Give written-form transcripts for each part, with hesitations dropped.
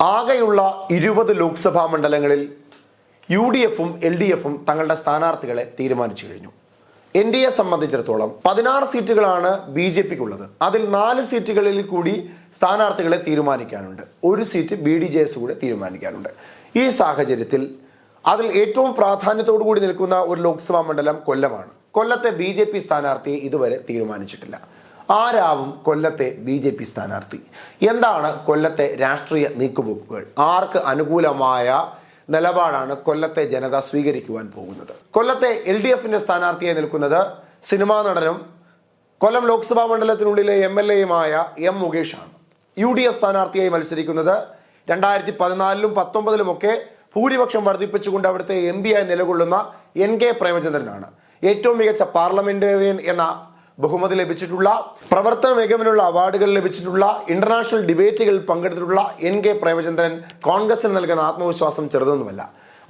ആകെയുള്ള 20 ലോക്സഭാ മണ്ഡലങ്ങളിൽ UDFും LDFും തങ്ങളുടെ സ്ഥാനാർത്ഥികളെ തീരുമാനിച്ചു കഴിഞ്ഞു. NDA സംബന്ധിച്ചിടത്തോളം 16 സീറ്റുകളാണ് BJPക്കുള്ളത്. അതിൽ 4 സീറ്റുകളിൽ കൂടി സ്ഥാനാർത്ഥികളെ തീരുമാനിക്കാനുണ്ട്. ഒരു സീറ്റ് BDJS കൂടെ തീരുമാനിക്കാനുണ്ട്. ഈ സാഹചര്യത്തിൽ അതിൽ ഏറ്റവും പ്രാധാന്യത്തോടു കൂടി നിൽക്കുന്ന ഒരു ലോക്സഭാ മണ്ഡലം കൊല്ലമാണ്. കൊല്ലത്തെ BJP സ്ഥാനാർത്ഥിയെ ഇതുവരെ തീരുമാനിച്ചിട്ടില്ല. ആരാവും കൊല്ലത്തെ BJP സ്ഥാനാർത്ഥി? എന്താണ് കൊല്ലത്തെ രാഷ്ട്രീയ നീക്കുപോക്കുകൾ? ആർക്ക് അനുകൂലമായ നിലപാടാണ് കൊല്ലത്തെ ജനത സ്വീകരിക്കുവാൻ പോകുന്നത്? കൊല്ലത്തെ LDFിന്റെ സ്ഥാനാർത്ഥിയായി നിൽക്കുന്നത് സിനിമാ നടനും കൊല്ലം ലോക്സഭാ മണ്ഡലത്തിനുള്ളിലെ MLAയുമായ M മുകേഷാണ്. UDF സ്ഥാനാർത്ഥിയായി മത്സരിക്കുന്നത് 2014ലും 2019ലുമൊക്കെ ഭൂരിപക്ഷം വർദ്ധിപ്പിച്ചുകൊണ്ട് അവിടുത്തെ MP ആയി നിലകൊള്ളുന്ന NK പ്രേമചന്ദ്രനാണ്. ഏറ്റവും മികച്ച പാർലമെന്റേറിയൻ എന്ന ബഹുമതി ലഭിച്ചിട്ടുള്ള, പ്രവർത്തന മികവിനുള്ള അവാർഡുകൾ ലഭിച്ചിട്ടുള്ള, ഇന്റർനാഷണൽ ഡിബേറ്റുകളിൽ പങ്കെടുത്തിട്ടുള്ള NK പ്രേമചന്ദ്രൻ കോൺഗ്രസിന് നൽകുന്ന ആത്മവിശ്വാസം ചെറുതൊന്നുമല്ല.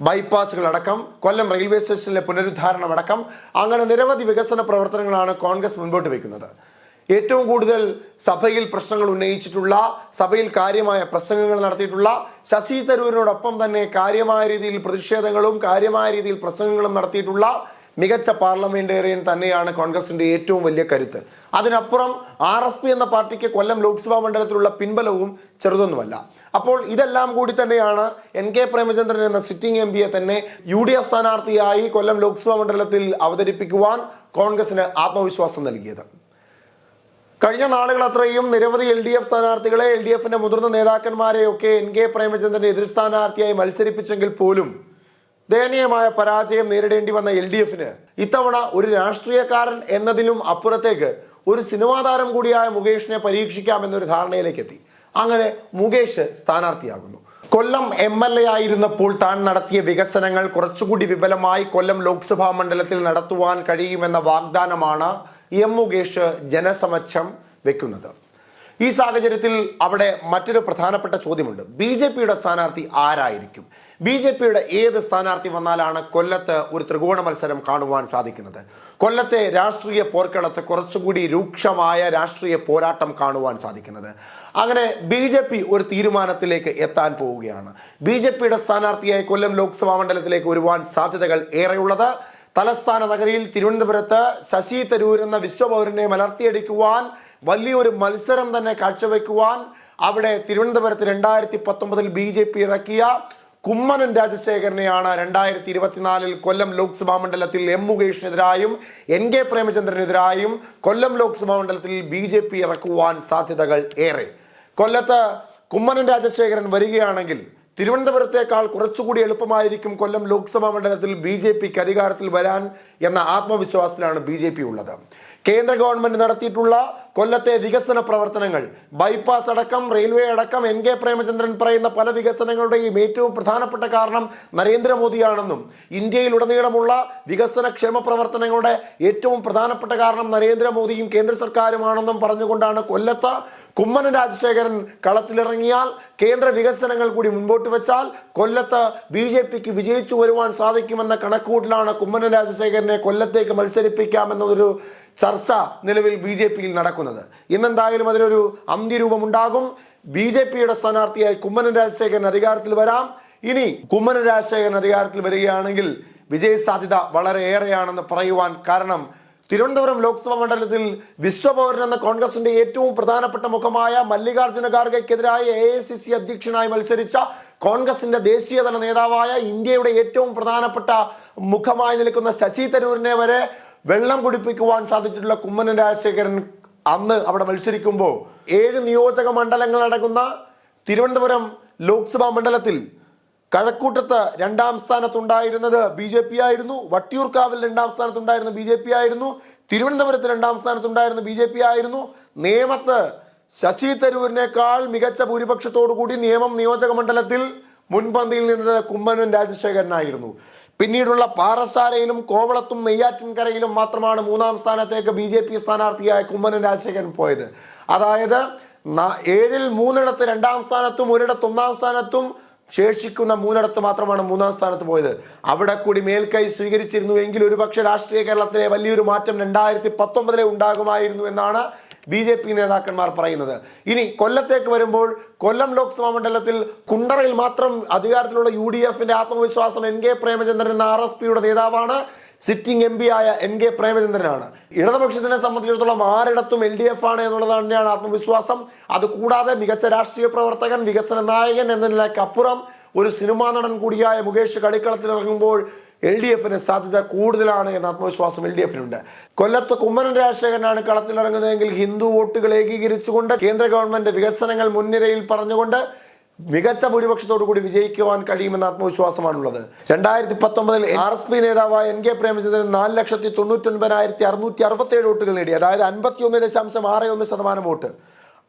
ബൈപ്പാസുകളടക്കം, കൊല്ലം റെയിൽവേ സ്റ്റേഷനിലെ പുനരുദ്ധാരണം അടക്കം അങ്ങനെ നിരവധി വികസന പ്രവർത്തനങ്ങളാണ് കോൺഗ്രസ് മുൻപോട്ട് വയ്ക്കുന്നത്. ഏറ്റവും കൂടുതൽ സഭയിൽ പ്രശ്നങ്ങൾ ഉന്നയിച്ചിട്ടുള്ള, സഭയിൽ കാര്യമായ പ്രസംഗങ്ങൾ നടത്തിയിട്ടുള്ള, ശശി തരൂരിനോടൊപ്പം തന്നെ കാര്യമായ രീതിയിൽ പ്രതിഷേധങ്ങളും കാര്യമായ രീതിയിൽ പ്രസംഗങ്ങളും നടത്തിയിട്ടുള്ള മികച്ച പാർലമെന്റേറിയൻ തന്നെയാണ് കോൺഗ്രസിന്റെ ഏറ്റവും വലിയ കരുത്ത്. അതിനപ്പുറം RSP എന്ന പാർട്ടിക്ക് കൊല്ലം ലോക്സഭാ മണ്ഡലത്തിലുള്ള പിൻബലവും ചെറുതൊന്നുമല്ല. അപ്പോൾ ഇതെല്ലാം കൂടി തന്നെയാണ് NK പ്രേമചന്ദ്രൻ എന്ന സിറ്റിംഗ് MPയെ തന്നെ UDF സ്ഥാനാർത്ഥിയായി കൊല്ലം ലോക്സഭാ മണ്ഡലത്തിൽ അവതരിപ്പിക്കുവാൻ കോൺഗ്രസിന് ആത്മവിശ്വാസം നൽകിയത്. കഴിഞ്ഞ നാളുകൾ അത്രയും നിരവധി LDF സ്ഥാനാർത്ഥികളെ, LDFിന്റെ മുതിർന്ന നേതാക്കന്മാരെയൊക്കെ NK പ്രേമചന്ദ്രന്റെ എതിർ സ്ഥാനാർത്ഥിയായി മത്സരിപ്പിച്ചെങ്കിൽ പോലും ദയനീയമായ പരാജയം നേരിടേണ്ടി വന്ന LDFന് ഇത്തവണ ഒരു രാഷ്ട്രീയക്കാരൻ എന്നതിലും അപ്പുറത്തേക്ക് ഒരു സിനിമാ താരം കൂടിയായ മുകേഷിനെ പരീക്ഷിക്കാമെന്നൊരു ധാരണയിലേക്ക് എത്തി. അങ്ങനെ മുകേഷ് സ്ഥാനാർത്ഥിയാകുന്നു. കൊല്ലം MLA ആയിരുന്നപ്പോൾ താൻ നടത്തിയ വികസനങ്ങൾ കുറച്ചുകൂടി വിപുലമായി കൊല്ലം ലോക്സഭാ മണ്ഡലത്തിൽ നടത്തുവാൻ കഴിയുമെന്ന വാഗ്ദാനമാണ് M മുകേഷ് ജനസമക്ഷം വെക്കുന്നത്. ഈ സാഹചര്യത്തിൽ അവിടെ മറ്റൊരു പ്രധാനപ്പെട്ട ചോദ്യമുണ്ട്. BJPയുടെ സ്ഥാനാർത്ഥി ആരായിരിക്കും? BJPയുടെ ഏത് സ്ഥാനാർത്ഥി വന്നാലാണ് കൊല്ലത്ത് ഒരു ത്രികോണ മത്സരം കാണുവാൻ സാധിക്കുന്നത്? കൊല്ലത്തെ രാഷ്ട്രീയ പോർക്കളത്ത് കുറച്ചുകൂടി രൂക്ഷമായ രാഷ്ട്രീയ പോരാട്ടം കാണുവാൻ സാധിക്കുന്നത്? അങ്ങനെ BJP ഒരു തീരുമാനത്തിലേക്ക് എത്താൻ പോവുകയാണ്. BJPയുടെ സ്ഥാനാർത്ഥിയായി കൊല്ലം ലോക്സഭാ മണ്ഡലത്തിലേക്ക് വരുവാൻ സാധ്യതകൾ ഏറെയുള്ളത് തലസ്ഥാന നഗരിയിൽ തിരുവനന്തപുരത്ത് ശശി തരൂർ എന്ന വിശ്വപൗരനെ മലർത്തിയടിക്കുവാൻ വലിയൊരു മത്സരം തന്നെ കാഴ്ചവെക്കുവാൻ അവിടെ തിരുവനന്തപുരത്ത് 2019 BJP ഇറക്കിയ കുമ്മനം രാജശേഖരനെയാണ് 2024 കൊല്ലം ലോക്സഭാ മണ്ഡലത്തിൽ M മുകേഷിനെതിരായും NK പ്രേമചന്ദ്രനെതിരായും കൊല്ലം ലോക്സഭാ മണ്ഡലത്തിൽ BJP ഇറക്കുവാൻ സാധ്യതകൾ ഏറെ. കൊല്ലത്ത് കുമ്മനം രാജശേഖരൻ വരികയാണെങ്കിൽ തിരുവനന്തപുരത്തേക്കാൾ കുറച്ചുകൂടി എളുപ്പമായിരിക്കും കൊല്ലം ലോക്സഭാ മണ്ഡലത്തിൽ BJPക്ക് അധികാരത്തിൽ വരാൻ എന്ന ആത്മവിശ്വാസത്തിലാണ് BJP ഉള്ളത്. കേന്ദ്ര ഗവൺമെന്റ് നടത്തിയിട്ടുള്ള കൊല്ലത്തെ വികസന പ്രവർത്തനങ്ങൾ, ബൈപ്പാസ് അടക്കം, റെയിൽവേ അടക്കം, NK പ്രേമചന്ദ്രൻ പറയുന്ന പല വികസനങ്ങളുടെയും ഏറ്റവും പ്രധാനപ്പെട്ട കാരണം നരേന്ദ്രമോദിയാണെന്നും ഇന്ത്യയിലുടനീളമുള്ള വികസന ക്ഷേമ പ്രവർത്തനങ്ങളുടെ ഏറ്റവും പ്രധാനപ്പെട്ട കാരണം നരേന്ദ്രമോദിയും കേന്ദ്ര സർക്കാരുമാണെന്നും പറഞ്ഞുകൊണ്ടാണ് കൊല്ലത്ത് കുമ്മനം രാജശേഖരൻ കളത്തിലിറങ്ങിയാൽ, കേന്ദ്ര വികസനങ്ങൾ കൂടി മുൻപോട്ട് വെച്ചാൽ കൊല്ലത്ത് BJPക്ക് വിജയിച്ചു വരുവാൻ സാധിക്കുമെന്ന കണക്കുകൂട്ടിലാണ് കുമ്മനം രാജശേഖരനെ കൊല്ലത്തേക്ക് മത്സരിപ്പിക്കാമെന്നൊരു ചർച്ച നിലവിൽ BJPയിൽ നടക്കുന്നത്. ഇന്നെന്തായാലും അതിനൊരു അന്ത്യരൂപം ഉണ്ടാകും. BJPയുടെ സ്ഥാനാർത്ഥിയായി കുമ്മനം രാജശേഖരൻ അധികാരത്തിൽ വരാം. ഇനി കുമ്മനം രാജശേഖരൻ അധികാരത്തിൽ വരികയാണെങ്കിൽ വിജയ സാധ്യത വളരെ ഏറെയാണെന്ന് പറയുവാൻ കാരണം തിരുവനന്തപുരം ലോക്സഭാ മണ്ഡലത്തിൽ വിശ്വപൗരൻ എന്ന കോൺഗ്രസിന്റെ ഏറ്റവും പ്രധാനപ്പെട്ട മുഖമായ മല്ലികാർജ്ജുന ഖാർഗെക്കെതിരായ AICC അധ്യക്ഷനായി മത്സരിച്ച കോൺഗ്രസിന്റെ ദേശീയതല നേതാവായ ഇന്ത്യയുടെ ഏറ്റവും പ്രധാനപ്പെട്ട മുഖമായി നിൽക്കുന്ന ശശി തരൂരിനെ വരെ വെള്ളം കുടിപ്പിക്കുവാൻ സാധിച്ചിട്ടുള്ള കുമ്മനം രാജശേഖരൻ അന്ന് അവിടെ മത്സരിക്കുമ്പോൾ 7 നിയോജക മണ്ഡലങ്ങൾ അടങ്ങുന്ന തിരുവനന്തപുരം ലോക്സഭാ മണ്ഡലത്തിൽ കഴക്കൂട്ടത്ത് 2ാം സ്ഥാനത്തുണ്ടായിരുന്നത് BJP ആയിരുന്നു, വട്ടിയൂർക്കാവിൽ 2ാം സ്ഥാനത്തുണ്ടായിരുന്ന BJP ആയിരുന്നു, തിരുവനന്തപുരത്ത് 2ാം സ്ഥാനത്തുണ്ടായിരുന്ന BJP ആയിരുന്നു, നേമത്ത് ശശി തരൂരിനേക്കാൾ മികച്ച ഭൂരിപക്ഷത്തോടു കൂടി നേമം നിയോജക മണ്ഡലത്തിൽ മുൻപന്തിയിൽ നിന്നത് കുമ്മനം രാജശേഖരനായിരുന്നു. പിന്നീടുള്ള പാറശാലയിലും കോവളത്തും നെയ്യാറ്റിൻകരയിലും മാത്രമാണ് 3ാം സ്ഥാനത്തേക്ക് BJP സ്ഥാനാർത്ഥിയായ കുമ്മനം രാജശേഖരൻ പോയത്. അതായത് 7ൽ 3ഇടത്ത് 2ാം സ്ഥാനത്തും 1ഇടത്ത് 1ാം സ്ഥാനത്തും ശേഷിക്കുന്ന 3ഇടത്ത് മാത്രമാണ് 3ാം സ്ഥാനത്ത് പോയത്. അവിടെ കൂടി മേൽക്കൈ സ്വീകരിച്ചിരുന്നുവെങ്കിൽ ഒരുപക്ഷെ രാഷ്ട്രീയ കേരളത്തിലെ വലിയൊരു മാറ്റം 2019 ഉണ്ടാകുമായിരുന്നു എന്നാണ് BJP നേതാക്കന്മാർ പറയുന്നത്. ഇനി കൊല്ലത്തേക്ക് വരുമ്പോൾ കൊല്ലം ലോക്സഭാ മണ്ഡലത്തിൽ കുണ്ടറയിൽ മാത്രം അധികാരത്തിലുള്ള UDF-ന്റെ ആത്മവിശ്വാസം NK പ്രേമചന്ദ്രൻ എന്ന RSPയുടെ നേതാവാണ്. സിറ്റിംഗ് MP ആയ NK പ്രേമചന്ദ്രനാണ്. ഇടതുപക്ഷത്തിനെ സംബന്ധിച്ചിടത്തോളം ആരിടത്തും LDF ആണ് എന്നുള്ളത് തന്നെയാണ് ആത്മവിശ്വാസം. അതുകൂടാതെ മികച്ച രാഷ്ട്രീയ പ്രവർത്തകൻ, വികസന നായകൻ എന്നതിനേക്കപ്പുറം ഒരു സിനിമാ നടൻ കൂടിയായ മുകേഷ് കളിക്കളത്തിൽ ഇറങ്ങുമ്പോൾ LDF-ന് സാധ്യത കൂടുതലാണ് എന്ന ആത്മവിശ്വാസം LDF-നുണ്ട്. കൊല്ലത്ത് കുമ്മനം രാജശേഖരനാണ് കളത്തിലിറങ്ങുന്നതെങ്കിൽ ഹിന്ദു വോട്ടുകൾ ഏകീകരിച്ചുകൊണ്ട് കേന്ദ്ര ഗവൺമെന്റ് വികസനങ്ങൾ മുൻനിരയിൽ പറഞ്ഞുകൊണ്ട് മികച്ച ഭൂരിപക്ഷത്തോടു കൂടി വിജയിക്കുവാൻ കഴിയുമെന്ന ആത്മവിശ്വാസമാണുള്ളത്. 2019 RSP നേതാവായ NK പ്രേമചന്ദ്രൻ 4,99,667 വോട്ടുകൾ നേടി. അതായത് 51.61% വോട്ട്,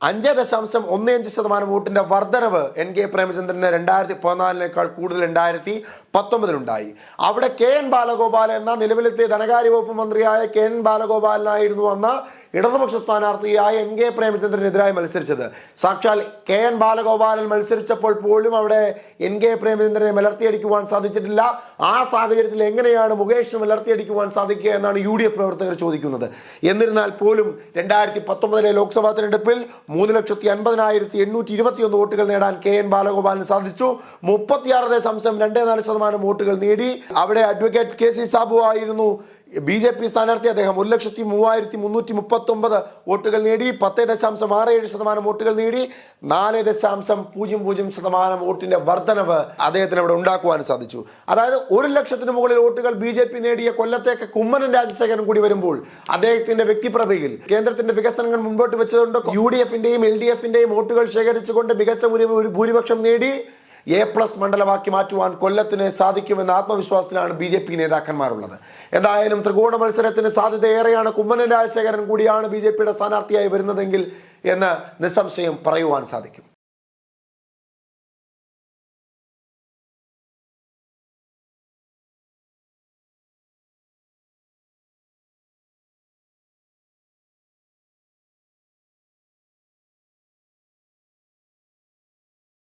5.15% വോട്ടിന്റെ വർധനവ് NK പ്രേമചന്ദ്രന് 2014 കൂടുതൽ 2019 അവിടെ KN ബാലഗോപാൽ എന്ന നിലവിലത്തെ ധനകാര്യ വകുപ്പ് മന്ത്രിയായ KN ബാലഗോപാലനായിരുന്നു അന്ന് ഇടതുപക്ഷ സ്ഥാനാർത്ഥിയായ NK പ്രേമചന്ദ്രനെതിരായി മത്സരിച്ചത്. സാക്ഷാൽ KN ബാലഗോപാലൻ മത്സരിച്ചപ്പോൾ പോലും അവിടെ NK പ്രേമചന്ദ്രനെ മലർത്തിയടിക്കുവാൻ സാധിച്ചിട്ടില്ല. ആ സാഹചര്യത്തിൽ എങ്ങനെയാണ് മുകേഷിന് മലർത്തിയടിക്കുവാൻ സാധിക്കുക എന്നാണ് UDF പ്രവർത്തകർ ചോദിക്കുന്നത്. എന്നിരുന്നാൽ പോലും 2019 ലോക്സഭാ തെരഞ്ഞെടുപ്പിൽ 3,50,821 വോട്ടുകൾ നേടാൻ KN ബാലഗോപാലിന് സാധിച്ചു. 36.24% വോട്ടുകൾ നേടി. അവിടെ അഡ്വക്കേറ്റ് KC സാബു ആയിരുന്നു BJP സ്ഥാനാർത്ഥി. അദ്ദേഹം 1,03,339 വോട്ടുകൾ നേടി. 10.67% വോട്ടുകൾ നേടി. 4.00% വോട്ടിന്റെ വർധനവ് അദ്ദേഹത്തിന് അവിടെ ഉണ്ടാക്കുവാൻ സാധിച്ചു. അതായത് 1,00,000-ന് മുകളിൽ വോട്ടുകൾ BJP നേടിയ കൊല്ലത്തേക്ക് കുമ്മനം രാജശേഖരൻ കൂടി വരുമ്പോൾ അദ്ദേഹത്തിന്റെ വ്യക്തിപ്രഭയിൽ കേന്ദ്രത്തിന്റെ വികസനങ്ങൾ മുൻപോട്ട് വെച്ചതുകൊണ്ട് UDF-ന്റെയും LDF-ന്റെയും വോട്ടുകൾ ശേഖരിച്ചുകൊണ്ട് മികച്ച ഭൂരിപക്ഷം നേടി A+ മണ്ഡലമാക്കി മാറ്റുവാൻ കൊല്ലത്തിന് സാധിക്കുമെന്ന ആത്മവിശ്വാസത്തിലാണ് BJP നേതാക്കന്മാരുള്ളത്. എന്തായാലും ത്രികോണ മത്സരത്തിന് സാധ്യത ഏറെയാണ്. കുമ്മനം രാജശേഖരൻ കൂടിയാണ് BJPയുടെ സ്ഥാനാർത്ഥിയായി വരുന്നതെങ്കിൽ എന്ന് നിസ്സംശയം പറയുവാൻ സാധിക്കും.